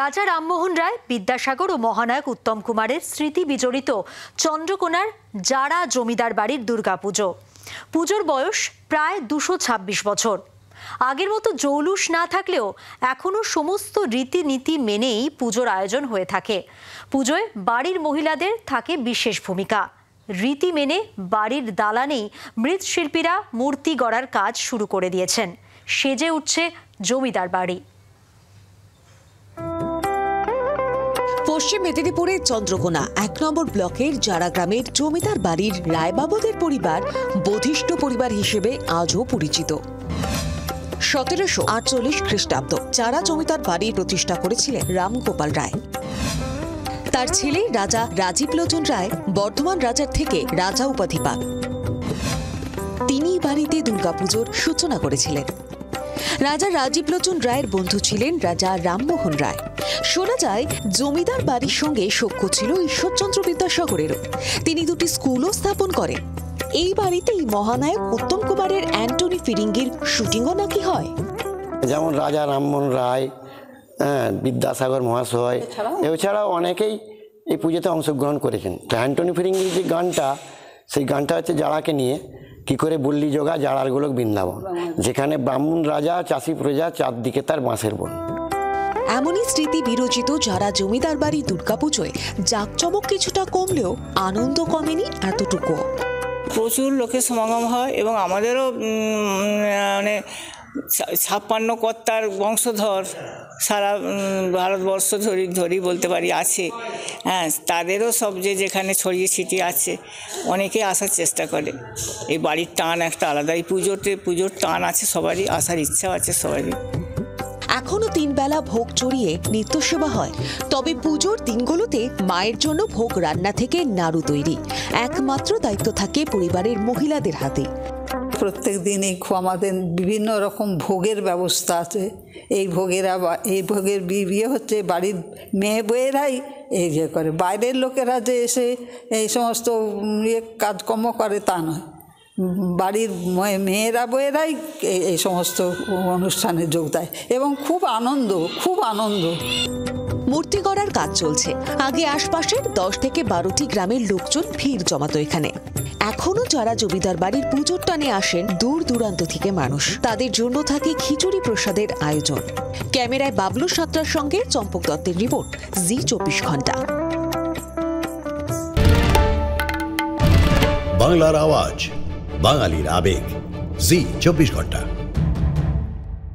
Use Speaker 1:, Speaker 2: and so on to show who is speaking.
Speaker 1: রাজা রামমোহন রায়, বিদ্যাসাগর ও মহানায়ক উত্তম কুমারের স্মৃতি বিজড়িত চন্দ্রকোনার জারা জমিদার বাড়ির দুর্গাপুজো। পুজোর বয়স প্রায় 226 বছর। আগের মতো জৌলুস না থাকলেও এখনো সমস্ত রীতিনীতি মেনেই পুজোর আয়োজন হয়ে থাকে। পুজোয় বাড়ির মহিলাদের থাকে বিশেষ ভূমিকা। রীতি মেনে বাড়ির দালানেই মৃৎশিল্পীরা মূর্তি গড়ার কাজ শুরু করে দিয়েছেন। সেজে উঠছে জমিদার বাড়ি।
Speaker 2: পশ্চিম মেদিনীপুরের চন্দ্রকোনা 1 নম্বর ব্লকের জারা গ্রামের জমিদার বাড়ির রায়বাবুদের পরিবার বধিষ্ঠ পরিবার হিসেবে আজও পরিচিত। 1748 খ্রিস্টাব্দ জারা জমিদার বাড়ি প্রতিষ্ঠা করেছিলেন রামগোপাল রায়। তার ছেলে রাজা রাজীব লোচন রায় বর্ধমান রাজার থেকে রাজা উপাধি পান। তিনি বাড়িতে দুর্গাপুজোর সূচনা করেছিলেন। রাজা রাজীব লোচন রায়ের বন্ধু ছিলেন রাজা রামমোহন রায়। শোনা যায় জমিদার বাড়ির সঙ্গে সখ্য ছিল ঈশ্বরচন্দ্র বিদ্যাসাগরেরও। তিনি 2টি স্কুলও স্থাপন করেন। এই বাড়িতেই মহানায়ক উত্তম কুমারের অ্যান্টনি ফিরিঙ্গির শুটিংও নাকি হয়।
Speaker 3: যেমন রাজা রামমোহন রায়, বিদ্যাসাগর মহাশয়, এছাড়াও অনেকেই এই পুজোতে অংশগ্রহণ করেছেন। তো অ্যান্টনি ফিরিঙ্গির যে গানটা, সেই গানটা হচ্ছে জারাকে নিয়ে, কি করে বললি যোগা জারার গোলক বৃন্দাবন, যেখানে ব্রাহ্মণ রাজা চাষি প্রজা চারদিকে তার বাঁশের বন।
Speaker 2: এমনই স্মৃতি বিরচিত যারা জমিদার বাড়ি দুর্গাপুজোয় জাঁকজমক কিছুটা কমলেও আনন্দ কমেনি এতটুকু।
Speaker 4: প্রচুর লোকের সমাগম হয় এবং আমাদেরও মানে 56 কর্তার বংশধর সারা ভারতবর্ষ ধরি বলতে পারি আছে। হ্যাঁ, তাদেরও সব যেখানে ছড়িয়ে ছিটিয়ে আছে, অনেকে আসার চেষ্টা করে। এই বাড়ির টান একটা আলাদা। এই পুজোর টান আছে সবারই, আসার ইচ্ছা আছে সবারই।
Speaker 2: এখনো 3 বেলা ভোগ চড়িয়ে নিত্য সেবা হয়। তবে পুজোর দিনগুলোতে মায়ের জন্য ভোগ রান্না থেকে নাড়ু তৈরি একমাত্র দায়িত্ব থাকে পরিবারের মহিলাদের হাতে।
Speaker 5: প্রত্যেক দিনই আমাদের বিভিন্ন রকম ভোগের ব্যবস্থা আছে। এই ভোগের বিয়ে হচ্ছে বাড়ির মেয়ে বউয়েরাই এই যে করে, বাইরের লোকেরা যে এসে এই সমস্ত কাজকর্ম করে তা নয়। বাড়ির মেয়েরা বউয়েরাই এই সমস্ত অনুষ্ঠানে যোগ দেয় এবং খুব আনন্দ।
Speaker 2: মূর্তি গড়ার কাজ চলছে। আগে আশপাশের 10 থেকে 12টি গ্রামের লোকজন ভিড় জমাতো এখানে। এখনো যারা জমিদার বাড়ির পুজোর টানে আসেন দূর দূরান্ত থেকে মানুষ। তাদের জন্য থাকে খিচুড়ি প্রসাদের আয়োজন। ক্যামেরায় বাবলু সাঁতরার সঙ্গে চম্পক দত্তের রিপোর্ট, জি 24 ঘন্টা।
Speaker 6: বাংলার আওয়াজ, বাঙালির আবেগ, জি 24 ঘন্টা।